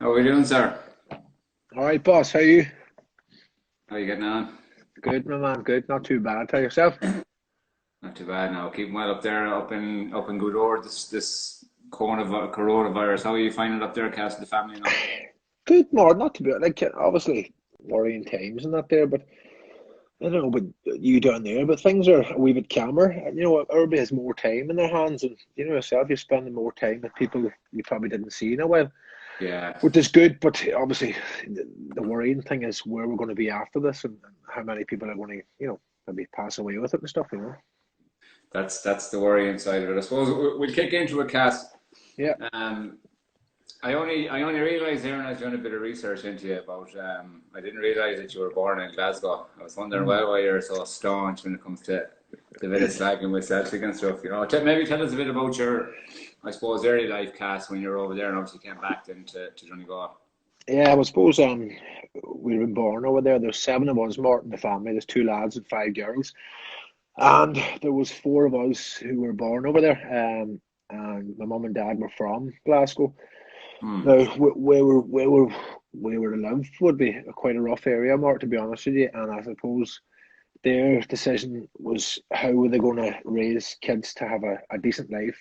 How are we doing, sir? All right, boss. How are you? How are you getting on? Good, my man. Good. Not too bad. Tell yourself. Not too bad now. Keeping well up there, up in good order. This coronavirus. How are you finding it up there, Cass, the family now? Good, more. Not too bad. Like obviously worrying times and that there, but I don't know about you down there. But things are a wee bit calmer. And, everybody has more time in their hands, and yourself, you're spending more time with people you probably didn't see in a while, Yeah, which is good. But obviously, the worrying thing is where we're going to be after this, and how many people are going to, maybe pass away with it and stuff. that's the worry inside of it. I suppose we'll kick into it, Cass. Yeah. Um, I only realised there when I was doing a bit of research into you about I didn't realise that you were born in Glasgow. I was wondering why you're so staunch when it comes to the bit of slagging with Celtic and stuff. Maybe tell us a bit about your, I suppose, early life, Cass, when you were over there and obviously came back then to Donegal. Yeah, I suppose we were born over there. There's seven of us, Martin, the family. There's two lads and five girls, and there was four of us who were born over there. And my mum and dad were from Glasgow. Hmm. Now, where we were to live would be quite a rough area, Mark, to be honest with you. And I suppose their decision was how were they going to raise kids to have a decent life.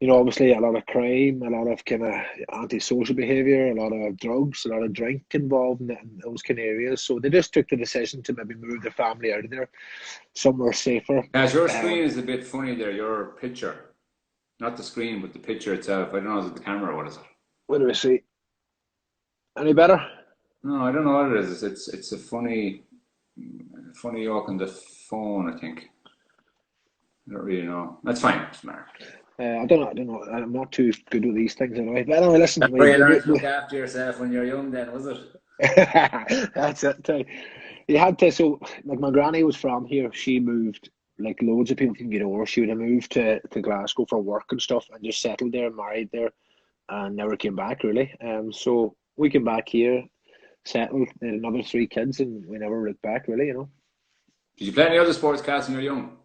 Obviously a lot of crime, a lot of kind of antisocial behaviour, a lot of drugs, a lot of drink involved in those kind of areas. So they just took the decision to maybe move their family out of there, somewhere safer. As your screen Um, is a bit funny there, your picture, not the screen, but the picture itself. I don't know, is it the camera or what is it? what do we see? Any better? No, I don't know what it is. It's a funny yoke on the phone, I think. I don't really know. That's fine, it's Mark. I don't know. I don't know. I'm not too good with these things anyway. But anyway, listen, That's where you learned to look after yourself when you're young then, was it? that's it. You had to. So, like, my granny was from here. She moved, like loads of people can get over. She would have moved to Glasgow for work and stuff, and just settled there, married there, and never came back really. So we came back here, settled, had another three kids, and we never looked back really. Did you play any other sports, Cass, when you were young?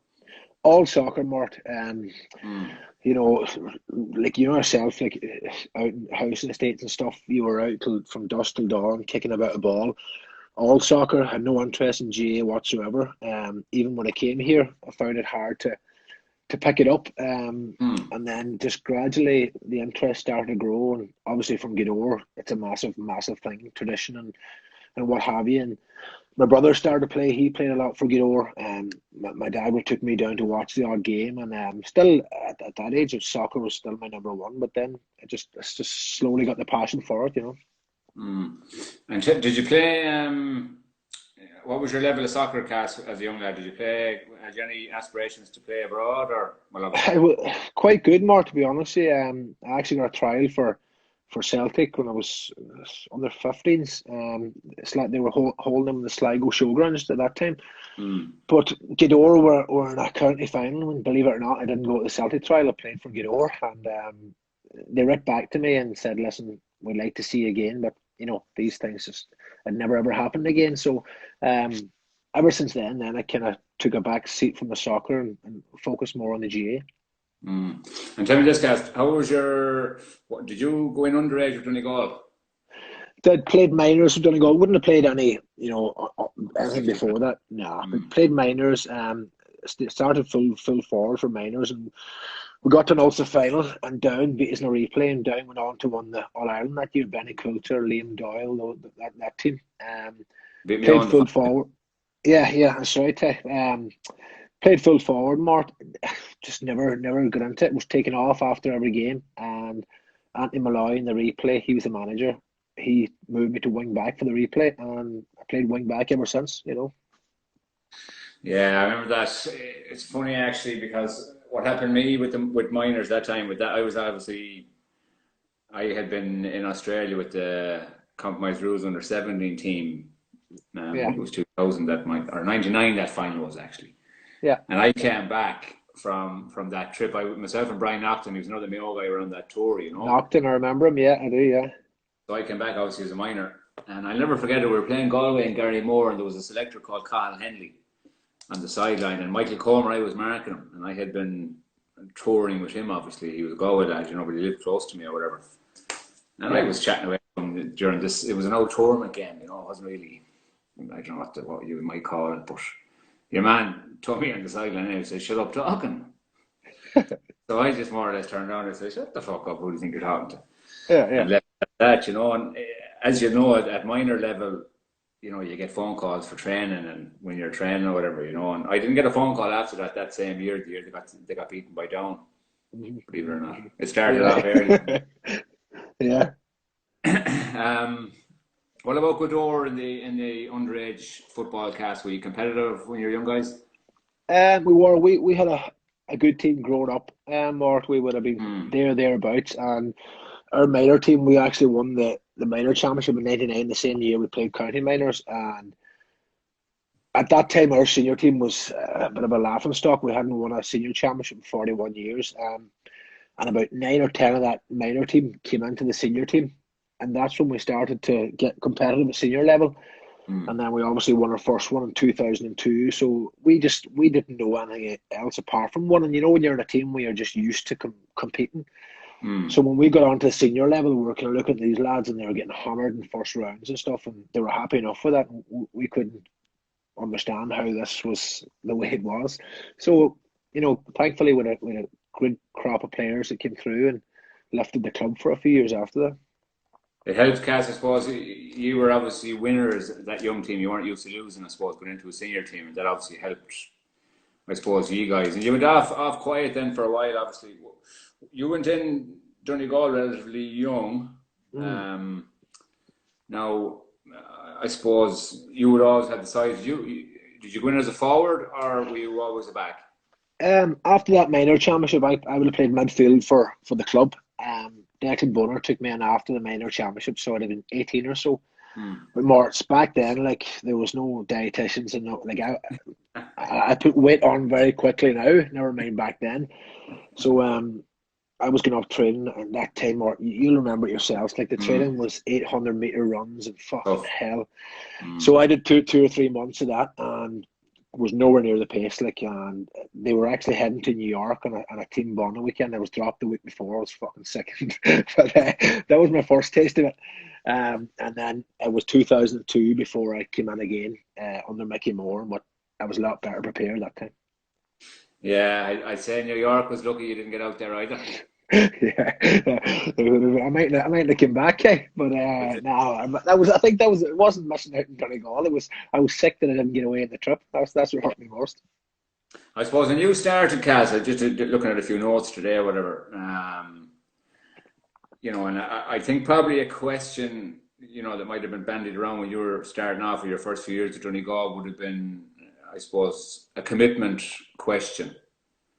All soccer, Mart. Hmm. You know, like yourself, like out in house in the States and stuff, you were out till from dusk till dawn, kicking about a ball. All soccer, had no interest in GA whatsoever. Even when I came here, I found it hard to pick it up. Hmm. And then just gradually the interest started to grow, and obviously from Gweedore, it's a massive, massive thing, tradition and what have you. And my brother started to play. He played a lot for Gweedore. My dad would took me down to watch the odd game, and still at that age, soccer was still my number one. But then I just slowly got the passion for it. Hmm. And did you play? What was your level of soccer, Cass, as a young lad? Did you play? Had you any aspirations to play abroad, or well, I obviously. was quite good, Mark, to be honest. Yeah, I actually got a trial for Celtic when I was under 15s. It's like they were holding them in the Sligo Showgrounds at that time. Hmm. But Gweedore were in a county final, and believe it or not, I didn't go to the Celtic trial. I played for Gweedore, and they wrote back to me and said, "Listen, we'd like to see you again, but these things just had never ever happened again." So, um, ever since then I kind of took a back seat from the soccer and focused more on the GA. Hmm. And tell me this, Cass, how was your? What, did you go in underage with Donegal? I'd played minors with Donegal. Wouldn't have played any, anything Professionally. before that. Nah, Hmm. but played minors. Started full forward for minors, and we got to an Ulster final and Down beat us in a replay, and Down went on to win the All Ireland that year. Benny Coulter, Liam Doyle, that team. Beat me Played on the full final. forward. Yeah, yeah, that's right. Played full forward. Mark just never got into it. Was taken off after every game, and Anthony Malloy in the replay. He was the manager. He moved me to wing back for the replay, and I played wing back ever since. Yeah, I remember that. It's funny actually because what happened to me with minors that time with that I was obviously I had been in Australia with the compromised rules under 17 team. I Yeah, think it was 2000 that might or 99 that final was actually. yeah. And I came back from that trip. I myself and Brian Naughton, he was another Mayo guy around that tour. Knocked I remember him. Yeah, I do. Yeah, So I came back obviously as a minor, and I'll never forget it. We were playing Galway and Gary Moore, and there was a selector called Carl Henley on the sideline, and Michael Comer, I was marking him, and I had been touring with him. Obviously, he was a Galway lad, but he lived close to me or whatever. And I was chatting away from during this. It was an old tournament game, you know. It wasn't really. I don't know what you might call it, but your man told me on the sideline and he said, "Shut up talking." So I just more or less turned around and said, "Shut the fuck up! Who do you think you're talking to?" Yeah. And left it at that, you know. And as you know, at minor level, you know, you get phone calls for training, and when you're training or whatever, you know. And I didn't get a phone call after that same year. The year they got beaten by Down. Believe it or not, it started off early. Yeah. What about Godor in the underage football cast? Were you competitive when you were young guys? We had a good team growing up. Mark, we would have been thereabouts, and our minor team, we actually won the minor championship in '99, the same year we played county minors. And at that time, our senior team was a bit of a laughing stock. We hadn't won a senior championship in 41 years. And about 9 or 10 of that minor team came into the senior team. And that's when we started to get competitive at senior level. And then we obviously won our first one in 2002. So we didn't know anything else apart from one. And you know, when you're in a team where you're just used to competing. So when we got onto the senior level, we were kind of looking at these lads and they were getting hammered in first rounds and stuff. And they were happy enough with that. We couldn't understand how this was the way it was. So, you know, thankfully with a good crop of players that came through and lifted the club for a few years after that. It helps, Cass. I suppose you were obviously winners at that young team. You weren't used to losing, I suppose, going into a senior team, and that obviously helped, I suppose, you guys. And you went off quiet then for a while, obviously. You went in Donegal relatively young. Now, I suppose you would always have the size. Did you go in as a forward, or were you always a back? After that minor championship, I would have played midfield for the club. Declan Bonner took me in after the minor championship, so I'd have been 18 or so. But March back then, like there was no dietitians and no like I put weight on very quickly now. Never mind back then. So I was going off training at that time, or you'll remember it yourselves. Like the training was 800-meter runs and fucking hell. So I did two or 3 months of that and was nowhere near the pace. Like, and they were actually heading to New York on a team bonding weekend. I was dropped the week before. I was fucking sick, but that was my first taste of it. And then it was 2002 before I came in again under Mickey Moore, but I was a lot better prepared that time. Yeah, I'd say New York was lucky you didn't get out there either. Yeah, I might have come back, but no, I think it wasn't missing out in Donegal. I was sick that I didn't get away in the trip. That's what hurt me most. I suppose when you started, Cass, just looking at a few notes today or whatever, you know, and I think probably a question, you know, that might have been bandied around when you were starting off with your first few years at Donegal would have been, I suppose, a commitment question.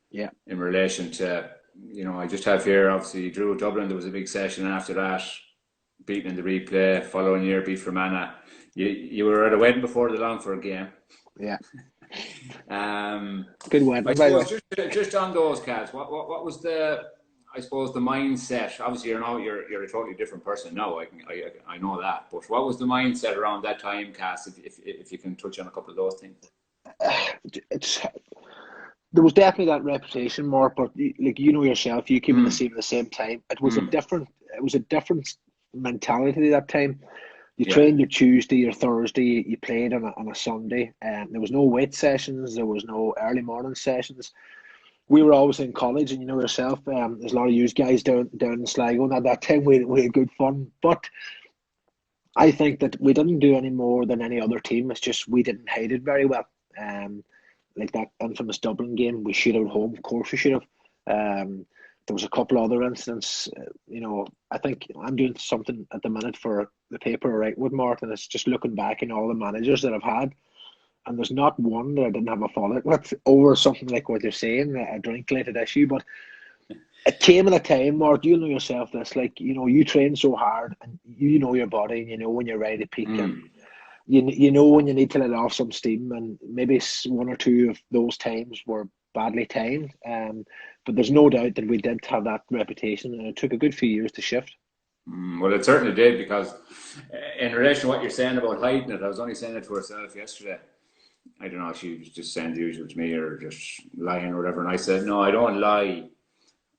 Yeah. In relation to, you know, I just have here, obviously, Drew Dublin, there was a big session after that, beating in the replay, following year, beat Fermanagh. You were at a wedding before the Longford game. Yeah. Good wedding. I suppose just on those, Cats, what was the mindset? Obviously, you're a totally different person now. I know that, but what was the mindset around that time, Cass? If you can touch on a couple of those things. There was definitely that reputation, Mark, but like you know yourself, you came in the scene at the same time. It was a different mentality that time. You trained your Tuesday, your Thursday, you played on a Sunday, and there was no weight sessions, there was no early morning sessions. We were always in college, and you know yourself, there's a lot of you guys down in Sligo, and at that time we had good fun. But I think that we didn't do any more than any other team. It's just we didn't hide it very well. Like that infamous Dublin game, we should have at home. Of course, we should have. There was a couple of other incidents. You know, I think I'm doing something at the minute for the paper, right, with Martin. It's just looking back in all the managers that I've had, and there's not one that I didn't have a fallout with over something like what you're saying, a drink-related issue. But it came at a time, Mark, you know yourself this, like, you know, you train so hard and you know your body and you know when you're ready to peak and you know when you need to let off some steam, and maybe one or two of those times were badly timed. But there's no doubt that we did have that reputation, and it took a good few years to shift. Well, it certainly did, because in relation to what you're saying about hiding it, I was only saying it to herself yesterday. I don't know if she was just saying the usual to me or just lying or whatever. And I said, no, I don't lie.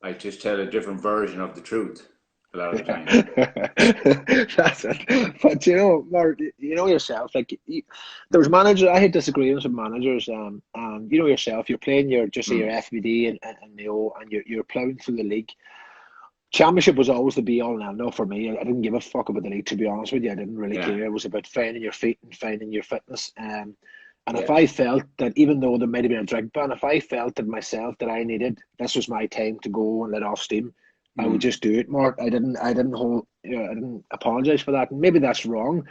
I just tell a different version of the truth. a lot of the time. That's it. But you know, Mark, you know yourself. Like there was managers. I had disagreements with managers. And you know yourself. You're playing your just say your Mm. FBD and Mayo, and you're ploughing through the league. Championship was always the be all and end all for me. I didn't give a fuck about the league, to be honest with you. I didn't really Yeah, care. It was about finding your feet and finding your fitness. And if yeah. I felt that, even though there might have been a drink ban, if I felt that myself that I needed this was my time to go and let off steam, I would Mm. just do it, Mark. I didn't hold, I didn't apologize for that. And maybe that's wrong.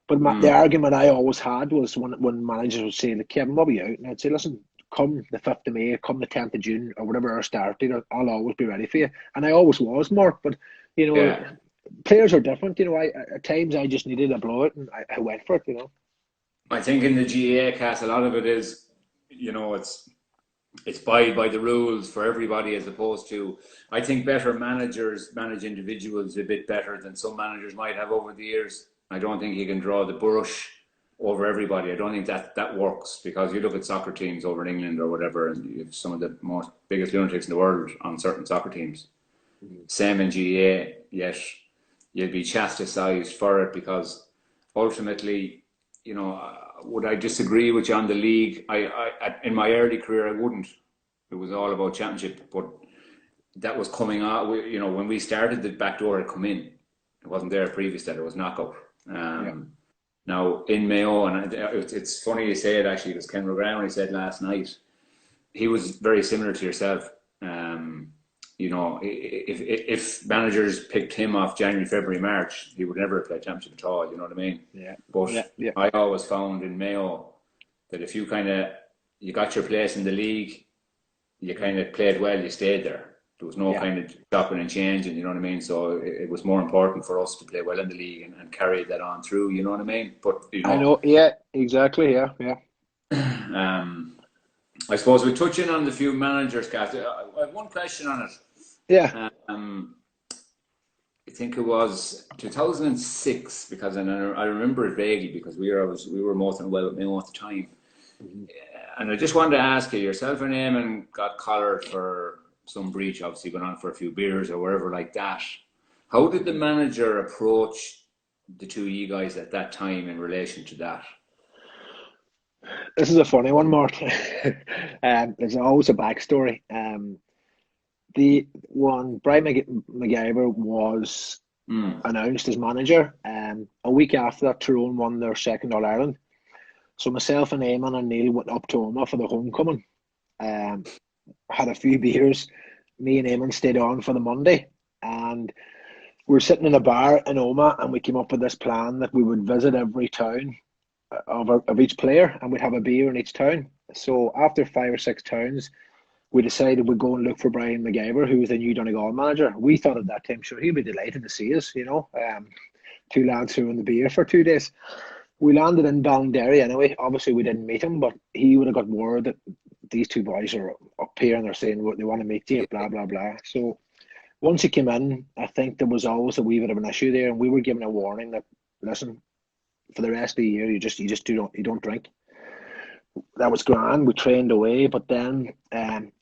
But the Mm. argument I always had was when managers would say, "Like, Kevin, what are you out?" And I'd say, "Listen, come the 5th of May, come the 10th of June, or whatever our start date, I'll always be ready for you." And I always was, Mark. But you know, Yeah. players are different. You know, I at times I just needed a blowout, and I went for it. You know. I think in the GAA cast, a lot of it is, you know, it's by the rules for everybody as opposed to, I think better managers manage individuals a bit better than some managers might have over the years. I don't think you can draw the brush over everybody. I don't think that works, because you look at soccer teams over in England or whatever, and you have some of the most biggest lunatics in the world on certain soccer teams. Same in GA, yet you'll be chastised for it, because ultimately, you know, would I disagree with you on the league? In my early career, I wouldn't. It was all about championship, but that was coming out. You know, when we started, the back door had come in. It wasn't there previous that it was knockout. Yeah. Now in Mayo, and it's funny you say it actually, because Ken McGrath, when he said last night, he was very similar to yourself. You know, if managers picked him off January, February, March, he would never have played championship at all. You know what I mean? Yeah. But Yeah. Yeah. I always found in Mayo that if you you got your place in the league, you kind of played well, you stayed there. There was no Yeah. kind of chopping and changing, you know what I mean? So it was more important for us to play well in the league and carry that on through, you know what I mean? But, you I know, know. Yeah. Exactly. Yeah. Yeah. um, I suppose we touch in on the few managers, Cass. I have one question on Yeah. it. I think it was 2006, because I remember it vaguely, because we were most well with Mayo at the time. Mhm. And I just wanted to ask you, yourself and Eamon got collared for some breach, obviously went on for a few beers or wherever like that. How did the Mhm. manager approach the two of you guys at that time in relation to that? This is a funny one, Mark. There's always a backstory. The one Brian McIver was Mm. announced as manager. A week after that, Tyrone won their second All Ireland. So myself and Eamon and Neil went up to Omagh for the homecoming. Um, had a few beers. Me and Eamon stayed on for the Monday, and we were sitting in a bar in Omagh, and we came up with this plan that we would visit every town of each player, and we'd have a beer in each town. So after 5 or 6 towns, we decided we'd go and look for Brian McIver, who was the new Donegal manager. We thought at that time, sure, he'd be delighted to see us, you know. Two lads who were in the beer for 2 days. We landed in Ballinderry anyway. Obviously, we didn't meet him, but he would have got word that these two boys are up here and they're saying what they want to meet you, blah, blah, blah. So once he came in, I think there was always a wee bit of an issue there, and we were given a warning that, listen, for the rest of the year, you just don't drink. That was grand. We trained away, but then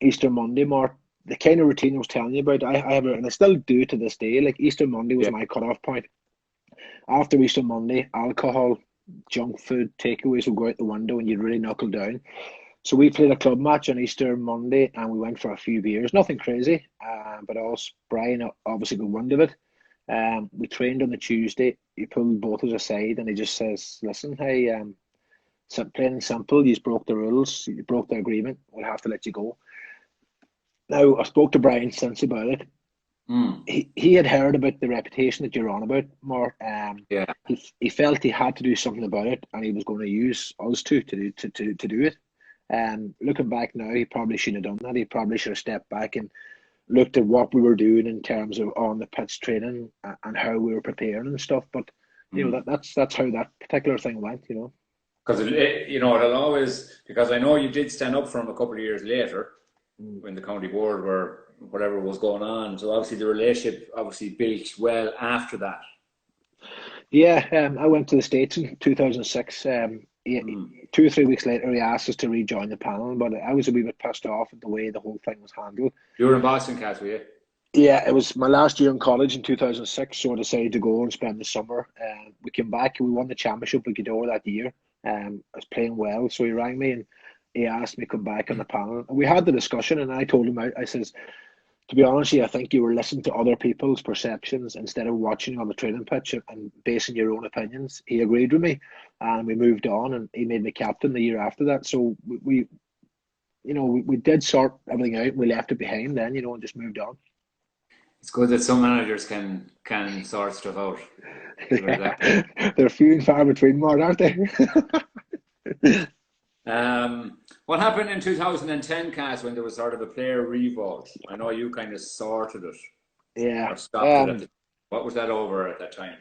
Easter Monday, Mark, the kind of routine I was telling you about, I have it, and I still do to this day. Like Easter Monday was Yeah. my cut-off point. After Easter Monday, alcohol, junk food, takeaways will go out the window, and you'd really knuckle down. So we played a club match on Easter Monday, and we went for a few beers. Nothing crazy, but also Brian obviously got wind of it. We trained on the Tuesday. He pulled both of us aside, and he just says, "Listen, hey, plain and simple, you broke the rules, you broke the agreement. We'll have to let you go." Now, I spoke to Brian since about it. Mm. He had heard about the reputation that you're on about, more. Yeah. He felt he had to do something about it, and he was going to use us to do it. Looking back now, he probably shouldn't have done that. He probably should have stepped back and looked at what we were doing in terms of on the pitch training and how we were preparing and stuff. But you know Mm. that's how that particular thing went. You know. Because you know, it'll always, because I know you did stand up for him a couple of years later Mm. when the county board were whatever was going on. So obviously the relationship obviously built well after that. Yeah, I went to the States in 2006. Mm. 2 or 3 weeks later, he asked us to rejoin the panel, but I was a wee bit pissed off at the way the whole thing was handled. You were in Boston, Cass, were you? Yeah, it was my last year in college in 2006, so I decided to go and spend the summer. We came back and we won the championship with Godor that year. I was playing well, so he rang me and he asked me to come back on the panel. And we had the discussion, and I told him, I says, to be honest, with you, I think you were listening to other people's perceptions instead of watching on the training pitch and basing your own opinions. He agreed with me, and we moved on, and he made me captain the year after that. So we did sort everything out. We left it behind then, and just moved on. It's good that some managers can sort stuff out. Put it that way. They're few and far between, Mark, aren't they? What happened in 2010, Cass, when there was sort of a player revolt? I know you kind of sorted it Yeah. or stopped it at the. What was that over at that time?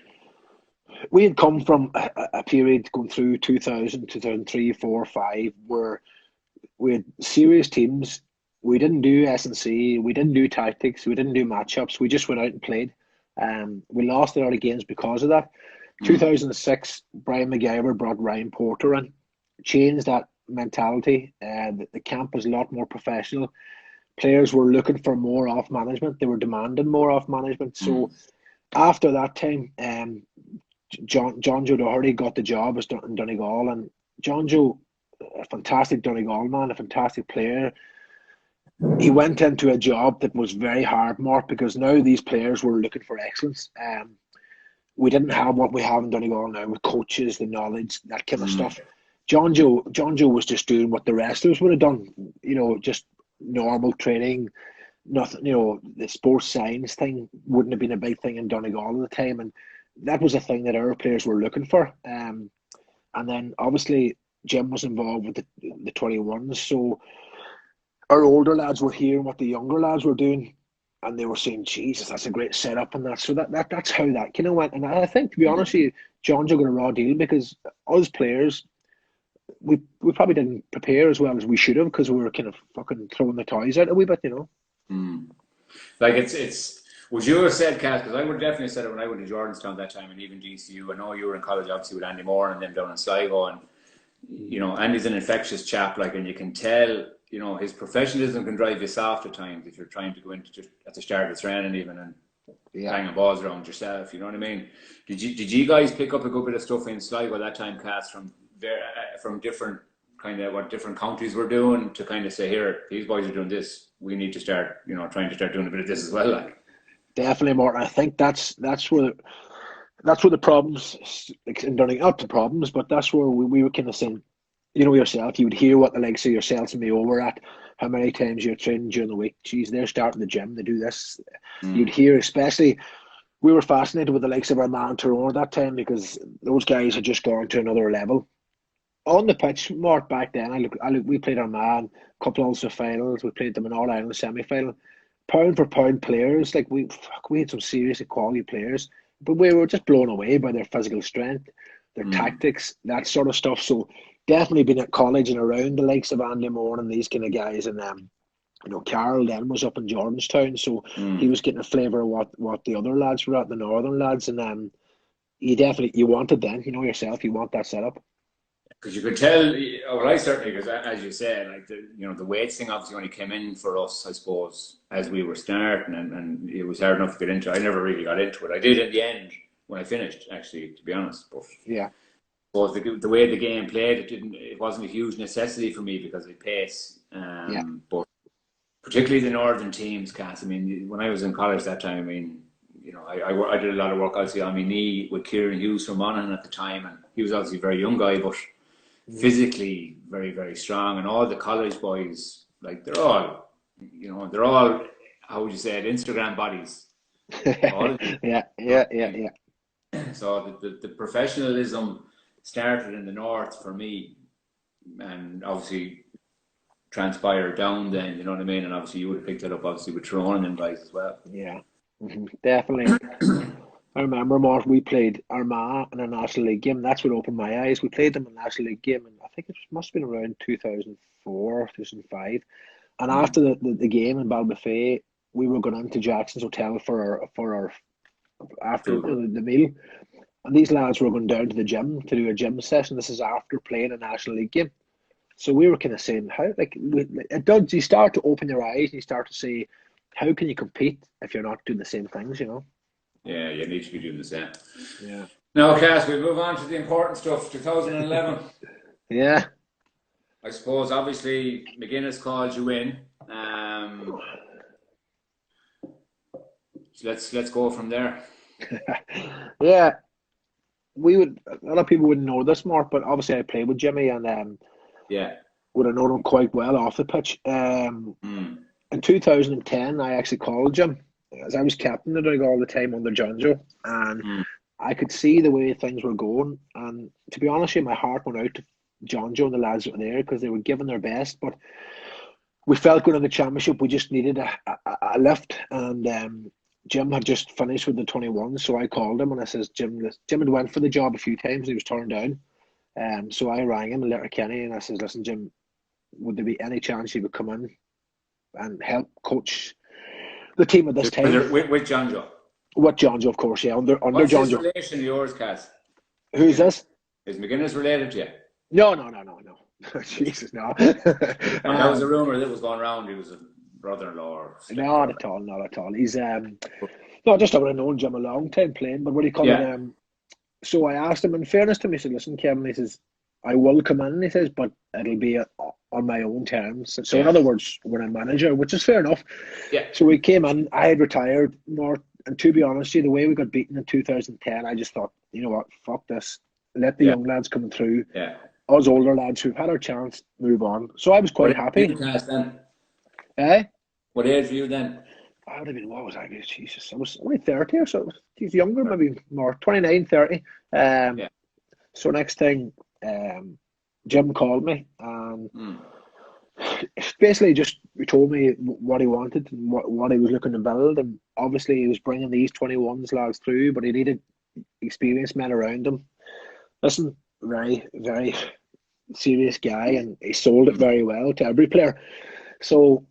We had come from a period going through 2000, 2003, 4, 5, where we had serious teams. We didn't do S&C, we didn't do tactics, we didn't do matchups. We just went out and played. We lost a lot of games because of that. Mm. 2006, Brian McGyver brought Ryan Porter in, changed that mentality. The camp was a lot more professional. Players were looking for more off management. They were demanding more off management. So Mm. after that time, John Joe Doherty got the job as in Donegal, and John Joe, a fantastic Donegal man, a fantastic player. He went into a job that was very hard, Mark, because now these players were looking for excellence. We didn't have what we have in Donegal now with coaches, the knowledge, that kind of Mm. stuff. John Joe was just doing what the rest of us would have done, just normal training, nothing, the sports science thing wouldn't have been a big thing in Donegal at the time. And that was a thing that our players were looking for. And then obviously Jim was involved with the 21s. So our older lads were hearing what the younger lads were doing, and they were saying, Jesus, that's a great setup and that. So that's how that kind of went. And I think, to be honest with you, John's got a raw deal because us players, we probably didn't prepare as well as we should have because we were kind of fucking throwing the toys out a wee bit. Mm. Like it's would you have said, Cass? Because I would definitely have said it when I went to Jordanstown that time, and even GCU. I know you were in college, obviously, with Andy Moore and them down in Sligo, and Andy's an infectious chap, like, and you can tell, his professionalism can drive you soft at times if you're trying to go into just at the start of training even and Yeah. banging balls around yourself. You know what I mean? Did you guys pick up a good bit of stuff in Sligo at that time, Cass, from different kind of what different counties were doing to kind of say, here, these boys are doing this. We need to start, trying to start doing a bit of this as well, like. Definitely, Martin. I think that's where the problems, like, in Donegal, not the problems, but that's where we were kind of saying, yourself, you would hear what the likes of yourselves and me over at, how many times you're training during the week. Geez, they're starting the gym, they do this. You'd Mm. hear, especially, we were fascinated with the likes of our man Tyrone at that time because those guys had just gone to another level. On the pitch, Mark, back then, we played our man, a couple of Ulster finals, we played them in All Ireland semi final. Pound for pound players, like we had some serious quality players, but we were just blown away by their physical strength, their Mm. tactics, that sort of stuff. So definitely been at college and around the likes of Andy Moore and these kind of guys, and Carol then was up in Jordanstown, so he Mm. was getting a flavour of what the other lads were at, the northern lads, and you wanted then, yourself, you want that setup. Because you could tell, well, I certainly, because as you said, like the weights thing obviously only came in for us, I suppose, as we were starting, and it was hard enough to get into. I never really got into it. I did in the end when I finished, actually, to be honest. Yeah, But the way the game played, it wasn't a huge necessity for me because of pace. yeah, But particularly the northern teams, Cass. I mean, when I was in college that time, I mean, I did a lot of work obviously on my knee with Kieran Hughes from Monaghan at the time, and he was obviously a very young guy, but mhm. physically very, very strong. And all the college boys, like they're all, how would you say it, Instagram bodies. All of Yeah, them. yeah, yeah, yeah. So the professionalism started in the north for me, and obviously transpired down then. You know what I mean? And obviously you would have picked it up obviously with Tyrone and guys as well. Yeah, definitely. I remember, Mark, we played Armagh in a National League game. That's what opened my eyes. We played them in a National League game, and I think it must have been around 2004, 2005. And after Mm. the game in Balbafay, we were going into Jackson's Hotel for our after Food. the meal. And these lads were going down to the gym to do a gym session. This is after playing a National League game. So we were kind of saying, how, like, it does, you start to open your eyes and you start to say, how can you compete if you're not doing the same things, you know? Yeah, you need to be doing the same. Yeah. Now, Cass, we move on to the important stuff. 2011. Yeah. I suppose, obviously, McGuinness called you in. So let's go from there. Yeah. We would, a lot of people wouldn't know this, Mark, but obviously I played with Jimmy and Yeah. would have known him quite well off the pitch. Mm. In 2010, I actually called Jim as I was captain doing all the time under Jonjo, and Mm. I could see the way things were going. And to be honest with you, my heart went out to Jonjo and the lads that were there because they were giving their best. But we felt going to the championship, we just needed a lift. And Jim had just finished with the 21, so I called him and I says, Jim had went for the job a few times and he was turned down. So I rang him, Letterkenny, and I says, listen, Jim, would there be any chance he would come in and help coach the team at this time? With Jonjo. With Jonjo, of course, yeah, under What's his Jonjo. relation to yours, Cass? Who's this? Is McGuinness related to you? No. Jesus, no. That was a rumour that was going around. He was a brother-in-law. Or not at all, not at all. He's no, just I would have known Jim a long time playing, but what do you call it? So I asked him, in fairness to him, he said, listen, Kevin, he says, I will come in, he says, but it'll be on my own terms. So in other words, when I'm manager, which is fair enough. Yeah. So we came in, I had retired more, and to be honest with you, the way we got beaten in 2010, I just thought, you know what, fuck this. Let the young lads coming through. Yeah. Us older lads who've had our chance move on. So I was quite happy. Then? Eh? What age were you then? I would have been, what was I? Jesus, I was only 30 or so. He's younger, maybe more, 29, 30. So next thing, Jim called me and basically just told me what he wanted and what he was looking to build. And obviously he was bringing these 21s lads through, but he needed experienced men around him. Listen, very, very serious guy, and he sold it very well to every player. So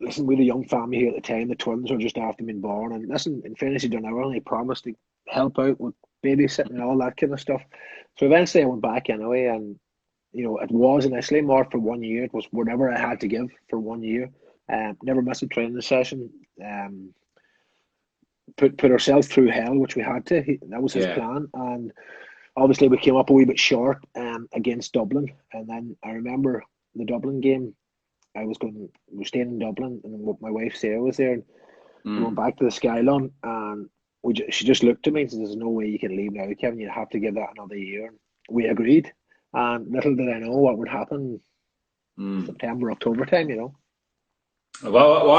listen, we had a young family here at the time. The twins were just after being born. And listen, in fairness, he done everything. He promised to help out with babysitting and all that kind of stuff. So eventually I went back anyway. And, you know, it was initially more for 1 year. It was whatever I had to give for 1 year. Never missed a training session. Put ourselves through hell, which we had to. That was his plan. And obviously we came up a wee bit short against Dublin. And then I remember the Dublin game. We were staying in Dublin, and my wife Sarah was there, and we went back to the Skylon, and she just looked at me and said, "There's no way you can leave now, Kevin. You have to give that another year." And we agreed, and little did I know what would happen September, October time. You know. Well,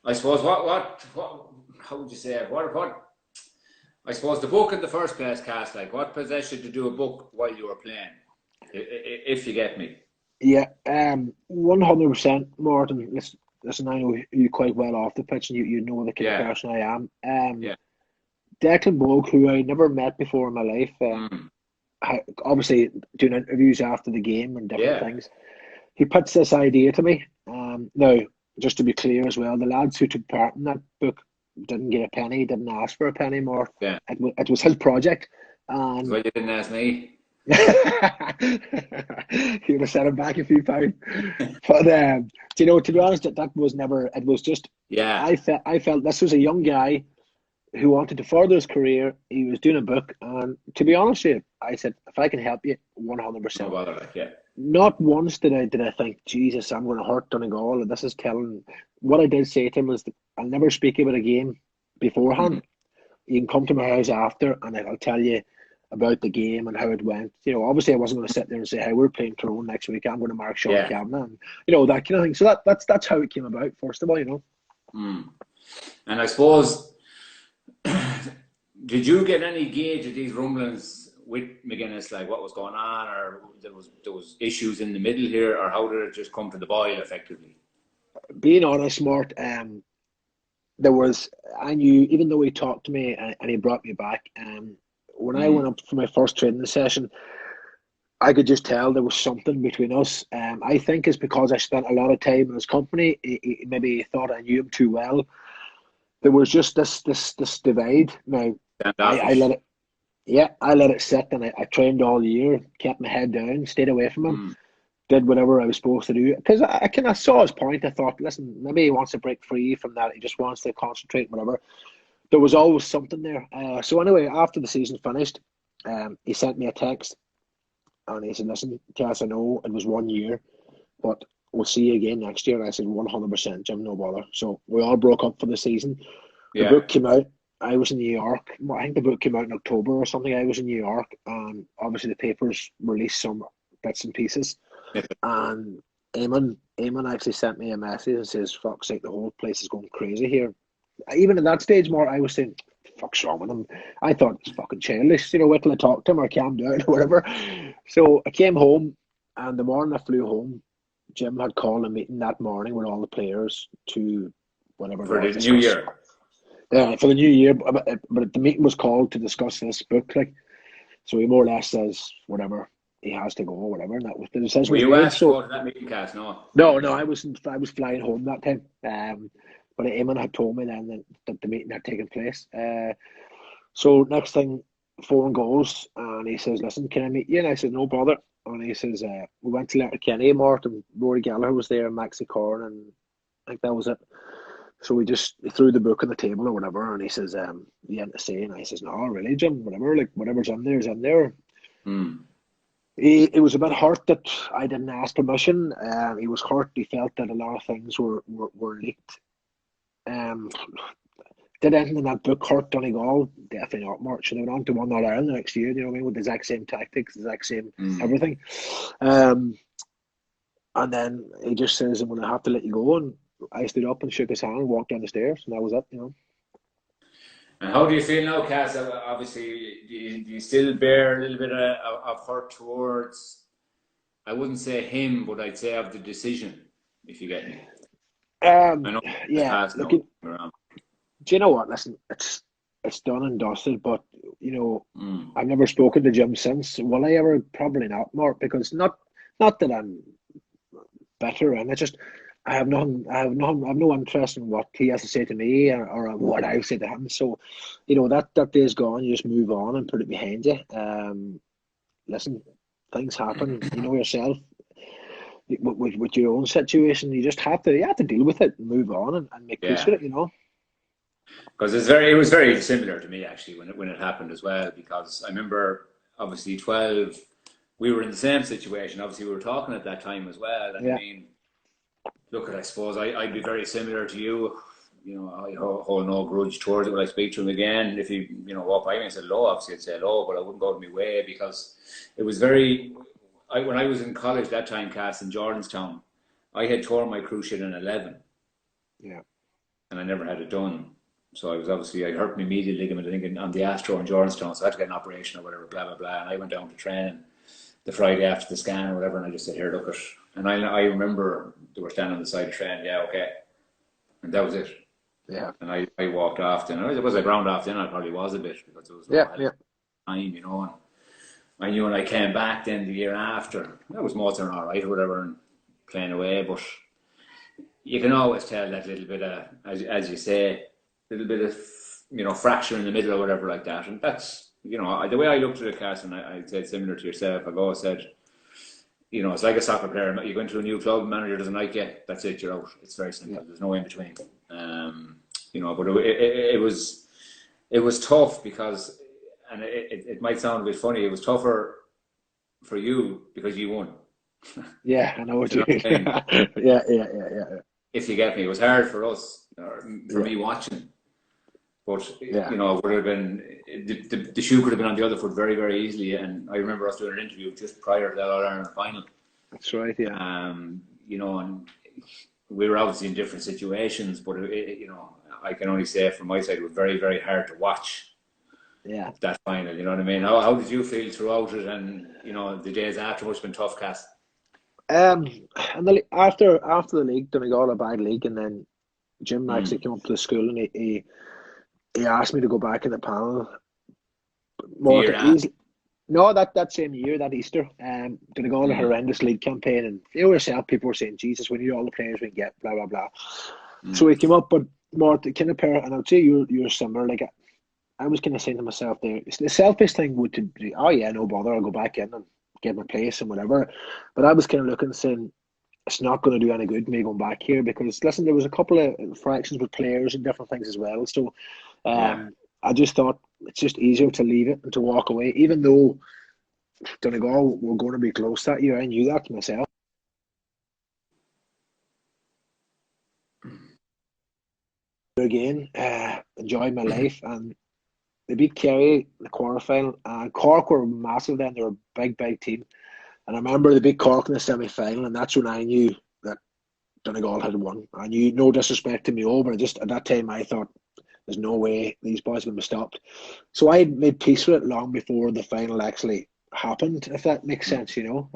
I suppose what how would you say it? What I suppose the book in the first place, Cass, like what possessed you to do a book while you were playing, if you get me. Yeah, 100%, Martin. Listen, I know you quite well off the pitch, and you know the kind of person I am. Declan Bogue, who I never met before in my life, obviously doing interviews after the game and different things. He puts this idea to me. Now, just to be clear as well, the lads who took part in that book didn't get a penny, didn't ask for a penny more. Yeah. It was his project. Well, you didn't ask me. He would have sent him back a few pounds. But you know, to be honest, that was never. It was just. Yeah. I felt this was a young guy who wanted to further his career. He was doing a book, and to be honest with you, I said, if I can help you, 100%. Yeah. Not once did I think, Jesus, I'm going to hurt Donegal, and this is telling. What I did say to him was, I'll never speak about a game beforehand. You can come to my house after, and I'll tell you about the game and how it went. You know, obviously I wasn't going to sit there and say, hey, we're playing Tyrone next week, I'm going to mark Sean Kavanagh, and you know, that kind of thing. So that's how it came about, first of all, you know. And I suppose, did you get any gauge of these rumblings with McGuinness, like what was going on, or there was issues in the middle here, or how did it just come to the boil effectively? Being honest, Mort, there was, I knew, even though he talked to me and he brought me back, when I went up for my first training session, I could just tell there was something between us. I think it's because I spent a lot of time in his company. Maybe he thought I knew him too well. There was just this divide. Now, I let it. Yeah, I let it sit, and I trained all year, kept my head down, stayed away from him. did whatever I was supposed to do. Because I kind of saw his point. I thought, listen, maybe he wants to break free from that. He just wants to concentrate, whatever. There was always something there. So anyway, after the season finished, he sent me a text and he said, listen, Cass, I know it was 1 year, but we'll see you again next year. And I said, 100%, Jim, no bother. So we all broke up for the season. The book came out. I was in New York. I think the book came out in October or something. I was in New York, and obviously the papers released some bits and pieces. And Eamon actually sent me a message and says, fuck's sake, the whole place is going crazy here. Even at that stage, Mark, I was saying, fuck's wrong with him? I thought it's fucking childish, wait till I talk to him or calm down or whatever. So I came home, and the morning I flew home, Jim had called a meeting that morning with all the players to whatever. For the new year. For the new year, but the meeting was called to discuss this book, so he more or less says whatever he has to go or whatever, and that was the decision. Were you asked to go to that meeting, Cass? No, I was flying home that time. But Eamon had told me then that the meeting had taken place. So next thing, phone goes, and he says, "Listen, can I meet you?" And I said, "No bother." And he says, "We went to Letterkenny, Martin, Rory Gallagher was there, and Maxie Corn, and I think that was it." So we just threw the book on the table or whatever, and he says, "You had to say?" And I says, "No, really, Jim, whatever, whatever's in there is in there." He was a bit hurt that I didn't ask permission. He was hurt. He felt that a lot of things were leaked. Did anything in that book hurt Donegal? Definitely not much. And they went on to win All Ireland the next year, with the exact same tactics, the exact same everything. And then he just says, "I'm going to have to let you go." And I stood up and shook his hand and walked down the stairs, and that was it, And how do you feel now, Cass? Obviously, do you still bear a little bit of hurt towards, I wouldn't say him, but I'd say of the decision, if you get me? I know yeah. Look, do you know what? Listen, it's done and dusted, but I've never spoken to Jim since. Will I ever? Probably not, Mark, because not that I'm bitter, and it's just I have no interest in what he has to say to me or what I say to him. So, that day's gone. You just move on and put it behind you. Listen, things happen. You know yourself. With your own situation, you just have to deal with it and move on and make peace with it. Because it was very similar to me actually when it happened as well. Because I remember obviously 12, we were in the same situation. Obviously, we were talking at that time as well. And I mean, look, I suppose I'd be very similar to you. I hold no grudge towards it when I speak to him again. If he, walk by me and said hello, obviously I'd say hello, but I wouldn't go to my way because it was very. When I was in college that time, Cass, in Jordanstown, I had torn my cruciate in 11. Yeah. And I never had it done. So I hurt my medial ligament, I think, on the Astro in Jordanstown. So I had to get an operation or whatever, blah, blah, blah. And I went down to training the Friday after the scan or whatever, and I just said, "Here, look it." And I remember they were standing on the side of the train, "Yeah, okay." And that was it. Yeah. And I walked off then. It was like round off then, I probably was a bit because it was time, and I knew when I came back then the year after, I was motoring all right or whatever and playing away, but you can always tell that little bit of, as you say, little bit of, fracture in the middle or whatever like that. And that's, the way I looked at it, Cass, and I'd say similar to yourself, I've always said, it's like a soccer player. You go into a new club, manager doesn't like you, that's it, you're out. It's very simple. There's no in between. But it was tough because, and it might sound a bit funny, it was tougher for you because you won. Yeah, I know what you mean. Yeah. If you get me, it was hard for us, for me watching. But, it would have been, the shoe could have been on the other foot very, very easily. And I remember us doing an interview just prior to that All-Ireland final. That's right, yeah. And we were obviously in different situations, but, I can only say from my side, it was very, very hard to watch. Yeah. That final, you know what I mean? How did you feel throughout it and, the days after must have been tough, Cass? And after the league, Donegal a bad league, and then Jim actually came up to the school and he asked me to go back in the panel. That same year, that Easter, Donegal a horrendous league campaign, and yourself, people were saying, "Jesus, we need all the players we can get," blah blah blah. So he came up, but more kind of pair, and I'd say you're similar. Like I was kind of saying to myself, there, the selfish thing would to be, "Oh yeah, no bother, I'll go back in and get my place and whatever. But I was kind of looking, saying it's not going to do any good me going back here because listen, there was a couple of fractions with players and different things as well. So Yeah. I just thought it's just easier to leave it and to walk away, even though Donegal were going to be close that year. I knew that myself. Again, enjoyed my life, and they beat Kerry in the quarterfinal. And Cork were massive then; they were a big, big team. And I remember they beat Cork in the semi-final, and that's when I knew that Donegal had won. I knew, no disrespect to Mayo, but just at that time I thought there's no way these boys are going to be stopped. So I made peace with it long before the final actually happened, if that makes sense, you know.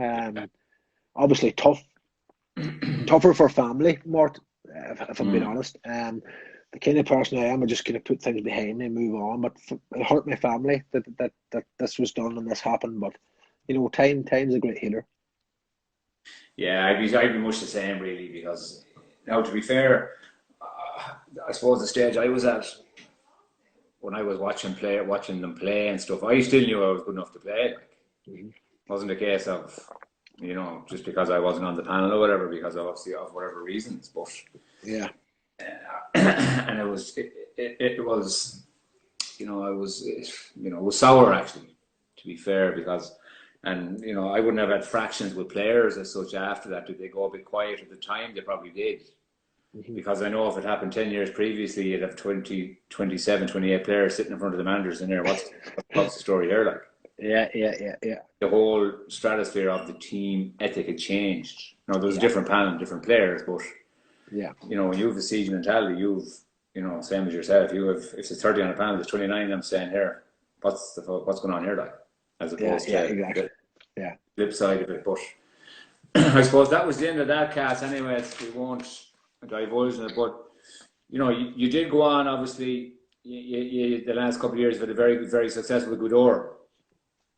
Obviously tougher for family, Mort, if I'm being honest. The kind of person I am, I just kind of put things behind me and move on. But it hurt my family that this was done and this happened. But you know, time's a great healer. Yeah, I'd be much the same really because now to be fair, I suppose the stage I was at when I was watching them play and stuff, I still knew I was good enough to play. Like, Mm-hmm. it wasn't a case of, just because I wasn't on the panel or whatever, because obviously of whatever reasons. But Yeah, and it was, I was, it was sour actually, to be fair, because. And I wouldn't have had fractions with players as such after that. Did they go a bit quiet at the time? They probably did. mm-hmm. Because I know if it happened 10 years previously, you'd have 20, 27, 28 players sitting in front of the managers in there. What's the story here like? Yeah. The whole stratosphere of the team ethic had changed. Now, there was a Yeah, different panel, different players, but, yeah, when you have a siege mentality, same as yourself, if there's 30 on a panel, there's 29 of them saying here, what's going on here like? As opposed yeah, to exactly. the Yeah, flip side of it. But I suppose that was the end of that cast anyway. We won't divulge in it, but you did go on. Obviously, the last couple of years have been a very, very successful with Goodor.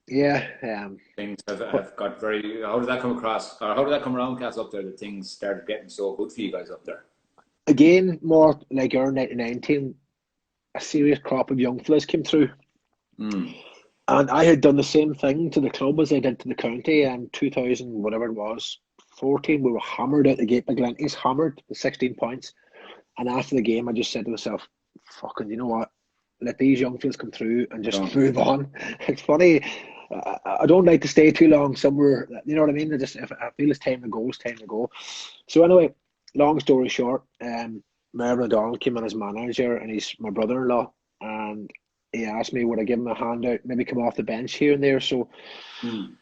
yeah. Things But have got very. How did that come across, or how did that come around, Cass, up there? That things started getting so good for you guys up there. again, more like our 1919, a serious crop of young fellas came through. Mm. And I had done the same thing to the club as I did to the county. And 2000, whatever it was, 14, we were hammered out the gate by Glenties, hammered the 16 points. And after the game, I just said to myself, fucking, you know what? Let these young fellas come through and just Don't. move on. It's funny. I don't like to stay too long somewhere. You know what I mean? If I feel it's time to go, it's time to go. So anyway, long story short, Mervyn O'Donnell came in as manager, and he's my brother-in-law, and he asked me would I give him a hand out, maybe come off the bench here and there. So Mm.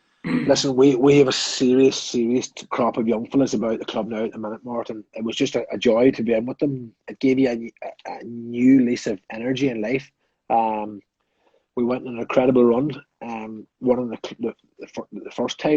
listen, we have a serious crop of young fellas about the club now at the minute, Martin. It was just a joy to be in with them. It gave you a new lease of energy in life. We went on an incredible run. Won the first title.